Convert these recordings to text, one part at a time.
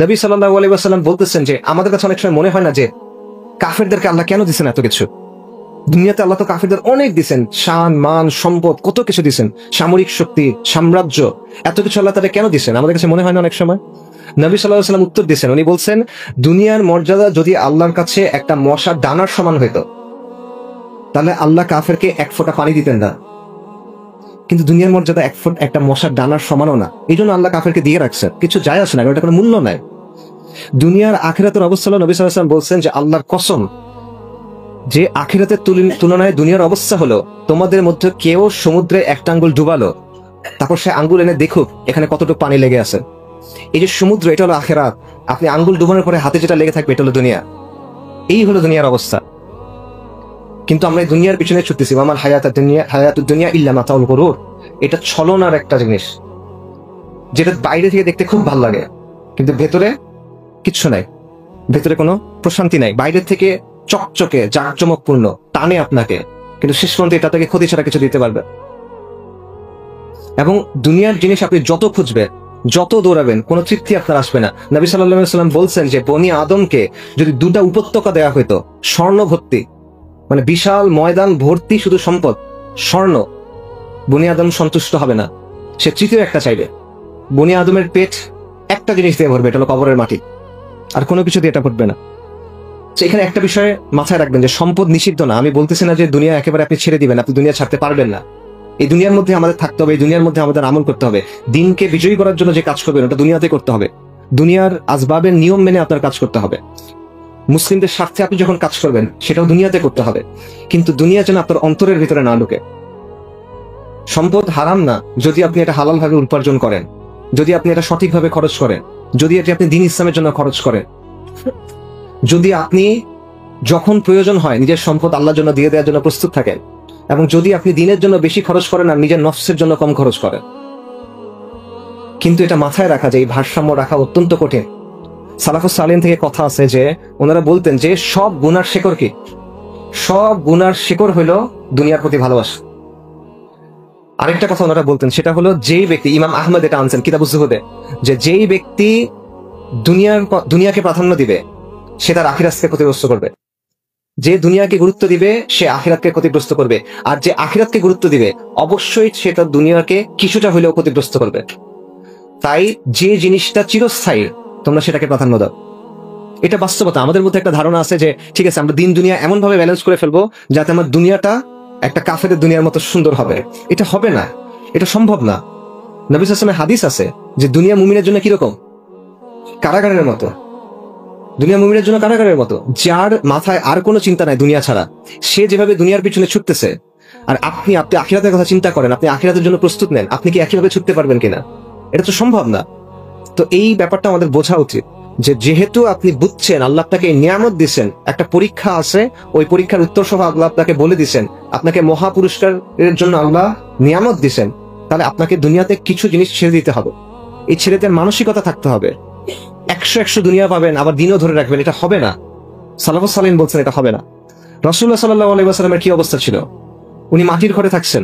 নবী সাল্লাল্লাহু আলাইহি ওয়াসাল্লাম বলতেছেন যে আমাদের কাছে অনেক সময় মনে হয় না যে কাফেরদেরকে আল্লাহ কেন দিচ্ছেন এত কিছু। দুনিয়াতে আল্লাহ তো কাফেরদের অনেক দিচ্ছেন, শান মান সম্পদ কত কিছু দিচ্ছেন, সামরিক শক্তি সাম্রাজ্য, এত কিছু আল্লাহ তাদের কেন দিচ্ছেন আমাদের কাছে মনে হয় না অনেক সময়। নবী সাল্লাল্লাহু আলাইহি ওয়াসাল্লাম উত্তর দিচ্ছেন, উনি বলছেন দুনিয়ার মর্যাদা যদি আল্লাহর কাছে একটা মশার ডানার সমান হইতো তাহলে আল্লাহ কাফেরকে এক ফোঁটা পানি দিতেন না, কিন্তু দুনিয়ার মর্যাদা একটা মশার ডানার সমানও না, এই জন্য আল্লাহ কাফেরকে দিয়ে রাখছেন, কিছু যায় আসে না, এটা কোনো মূল্য নাই। দুনিয়ার আখিরাতের অবস্থা হলো, নবী সাল্লাল্লাহু আলাইহি ওয়াসাল্লাম বলছেন যে আল্লাহর কসম, যে আখিরাতের তুলনায় দুনিয়ার অবস্থা হলো তোমাদের মধ্যে কেউ সমুদ্রে একটা আঙ্গুল ডুবালো, তারপর সে আঙ্গুল এনে দেখুক এখানে কতটুকু পানি লেগে আছে। এই যে সমুদ্র, এটা হলো আখিরাত। আপনি আঙ্গুল ডুবানোর পরে হাতে যেটা লেগে থাকবে এটা হলো দুনিয়া। এই হলো দুনিয়ার অবস্থা। কিন্তু আমরা দুনিয়ার পিছনে ছুটতেছি, আমার হায়াতুদ দুনিয়া ইল্লা মাতাউল গুরুর। এটা ছলনার একটা জিনিস, যেটা বাইরে থেকে দেখতে খুব ভালো লাগে কিন্তু ভেতরে কিচ্ছু নাই, ভেতরে কোনো প্রশান্তি নাই। বাইরে থেকে চকচকে জাঁকজমকপূর্ণ, টানে আপনাকে, কিন্তু শেষ পর্যন্ত এটা তাকে ক্ষতি ছাড়া কিছু দিতে পারবে। এবং দুনিয়ার জিনিস আপনি যত খুঁজবেন, যত দৌড়াবেন, কোনো তৃপ্তি আপনার আসবে না। নবী সাল্লাল্লাহু আলাইহি ওয়াসাল্লাম বলছেন যে বনি আদমকে যদি 2টা উপত্যকা দেওয়া হইতো, স্বর্ণ ভর্তি, মানে বিশাল ময়দান ভর্তি শুধু সম্পদ স্বর্ণ, বনি আদম সন্তুষ্ট হবে না, সে তৃতীয় একটা চাইবে। বনি আদমের পেট একটা জিনিস দিয়ে ভরবে, এটা হলো কবরের মাটি, আর কোনো কিছু দিয়ে এটা ভরবে না। এখানে একটা বিষয়ে মাথায় রাখবেন যে সম্পদ নিষিদ্ধ না। আমি বলতেছি না যে দুনিয়া একেবারে আপনি ছেড়ে দিবেন, আপনি দুনিয়া ছাড়তে পারবেন না। এই দুনিয়ার মধ্যে আমাদের থাকতে হবে, এই দুনিয়ার মধ্যে আমাদের আমল করতে হবে। দিনকে বিজয়ী করার জন্য যে কাজ করবেন ওটা দুনিয়াতে করতে হবে, দুনিয়ার আসবাবের নিয়ম মেনে আপনার কাজ করতে হবে। মুসলিমদের স্বার্থে আপনি যখন কাজ করবেন সেটাও দুনিয়াতে করতে হবে, কিন্তু দুনিয়া যেন আপনার অন্তরের ভিতরে না ঢুকে। সম্পদ হারাম না যদি আপনি এটা হালাল ভাবে উপার্জন করেন, যদি আপনি এটা সঠিকভাবে খরচ করেন, যদি এটি আপনি দ্বীন ইসলামের জন্য খরচ করেন, যদি আপনি যখন প্রয়োজন হয় নিজের সম্পদ আল্লাহর জন্য দিয়ে দেওয়ার জন্য প্রস্তুত থাকেন, এবং যদি আপনি দিনের জন্য বেশি খরচ করেন আর নিজের নফসের জন্য কম খরচ করেন। কিন্তু এটা মাথায় রাখা যে এই ভারসাম্য রাখা অত্যন্ত কঠিন। সালাফুস সালিহিন থেকে কথা আছে যে ওনারা বলতেন যে সব গুনার শেকড় কি? সব গুনার শেকড় হইল দুনিয়ার প্রতি ভালোবাসা। আরেকটা কথা ওনারা বলতেন, সেটা হলো যেই ব্যক্তি, ইমাম আহমদ এটা আনছেন কিতাবুজ জুহুদে, যে যেই ব্যক্তি দুনিয়াকে প্রাধান্য দিবে সে তার আখিরাতকে ক্ষতিগ্রস্ত করবে। যে দুনিয়াকে গুরুত্ব দিবে সে আখিরাতকে ক্ষতিগ্রস্ত করবে, আর যে আখিরাতকে গুরুত্ব দিবে অবশ্যই সে তার দুনিয়াকে কিছুটা হলেও ক্ষতিগ্রস্ত করবে। তাই যে জিনিসটা চিরস্থায়ী তোমরা সেটাকে প্রাধান্য দাও। এটা বাস্তবতা। আমাদের মধ্যে একটা ধারণা আছে যে ঠিক আছে আমরা দিন দুনিয়া এমন ভাবে ব্যালেন্স করে ফেলবো যাতে আমার দুনিয়াটা একটা কাফেরের দুনিয়ার মতো সুন্দর হবে। এটা হবে না, এটা সম্ভব না। নবী সাল্লাল্লাহু আলাইহি ওয়াসাল্লামের হাদিস আছে যে দুনিয়া মুমিনের জন্য কিরকম? কারাগারের মতো। দুনিয়া মুমিনের জন্য কারাগারের মতো। যার মাথায় আর কোনো চিন্তা নাই দুনিয়া ছাড়া, সে যেভাবে দুনিয়ার পিছনে ছুটতেছে, আর আপনি আখিরাতের কথা চিন্তা করেন, আপনি আখিরাতের জন্য প্রস্তুত নেন, আপনি কি একইভাবে ছুটতে পারবেন কিনা? এটা তো সম্ভব না। তো এই ব্যাপারটা আমাদের বোঝা উচিত যে যেহেতু আপনি বুঝছেন আল্লাহ আপনাকে নিয়ামত দিচ্ছেন, একটা পরীক্ষা আছে, ওই পরীক্ষার উত্তর সহ আল্লাহ আপনাকে বলে দিচ্ছেন, আপনাকে মহা পুরস্কারের জন্য আল্লাহ নিয়ামত দিচ্ছেন, তাহলে আপনাকে দুনিয়াতে কিছু জিনিস ছেড়ে দিতে হবে। এই ছেড়ে দেওয়ার মানসিকতা থাকতে হবে। 100 দুনিয়া পাবেন আবার দিনও ধরে রাখবেন, এটা হবে না। সালাফুস সালিহিন বলছেন এটা হবে না। রাসূলুল্লাহ সাল্লাল্লাহু আলাইহি ওয়াসাল্লামের কি অবস্থা ছিল? উনি মাটির ঘরে থাকছেন,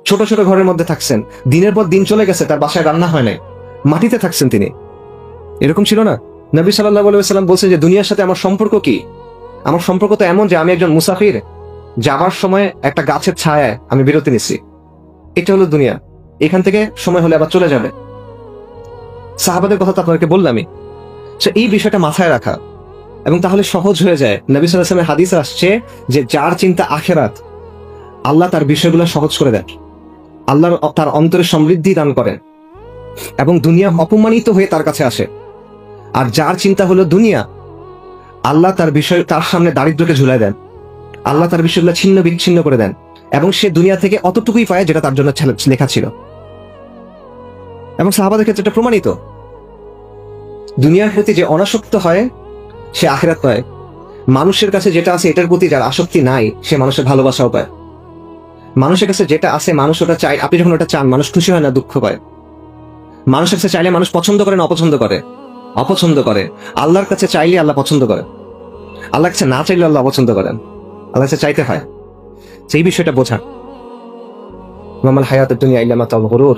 ছোট ছোট ঘরের মধ্যে থাকছেন, দিনের পর দিন চলে গেছে, তার বাসায় রান্না হয় নাই, মাটিতে থাকছেন তিনি। এরকম ছিল না? নবী সাল্লাল্লাহু আলাইহি ওয়াসাল্লাম বলছেন যে দুনিয়ার সাথে আমার সম্পর্ক কি? আমার সম্পর্ক তো এমন যে আমি একজন মুসাফির, যাবার সময় একটা গাছের ছায়ায় আমি বিরতি নিচ্ছি। এটা হলো দুনিয়া, এখান থেকে সময় হলে আবার চলে যাবে। সাহাবাদের কথা তো আপনাকে বললামই। এই বিষয়টা মাথায় রাখা, এবং তাহলে সহজ হয়ে যায়। নবী সাল্লাল্লাহু আলাইহি ওয়াসাল্লামের হাদিসে আসছে যে যার চিন্তা আখিরাত, আল্লাহ তার বিষয়গুলো সহজ করে দেন, আল্লাহ তার অন্তরে সমৃদ্ধি দান করেন, এবং দুনিয়া অপমানিত হয়ে তার কাছে আসে। আর যার চিন্তা হলো দুনিয়া, আল্লাহ তার সামনে দারিদ্রকে ঝুলাই দেন, আল্লাহ তার বিষয়গুলো ছিন্ন বিচ্ছিন্ন করে দেন, এবং সে দুনিয়া থেকে অতটুকুই পায় যেটা তার জন্য লেখা ছিল। এবং সাহাবাদের ক্ষেত্রে এটা প্রমাণিত। দুনিয়ার প্রতি যে অনাসক্ত হয় সে আখিরাত পায়। মানুষের কাছে যেটা আছে এটার প্রতি যার আসক্তি নাই সে মানুষের ভালোবাসাও পায়। মানুষের কাছে যেটা আছে মানুষ ওটা চায়, আপনি যখন ওটা চান মানুষ খুশি হয় না, দুঃখ পায়। মানুষের কাছে চাইলে মানুষ পছন্দ করে না অপছন্দ করে। আল্লাহর কাছে চাইলে আল্লাহ পছন্দ করে, আল্লাহর কাছে না চাইলে আল্লাহ অপছন্দ করেন। আল্লাহর কাছে চাইতে হয়, সেই বিষয়টা বোঝা। মামাল হায়াতুদ দুনিয়া ইল্লা মাতাউল গুরুর।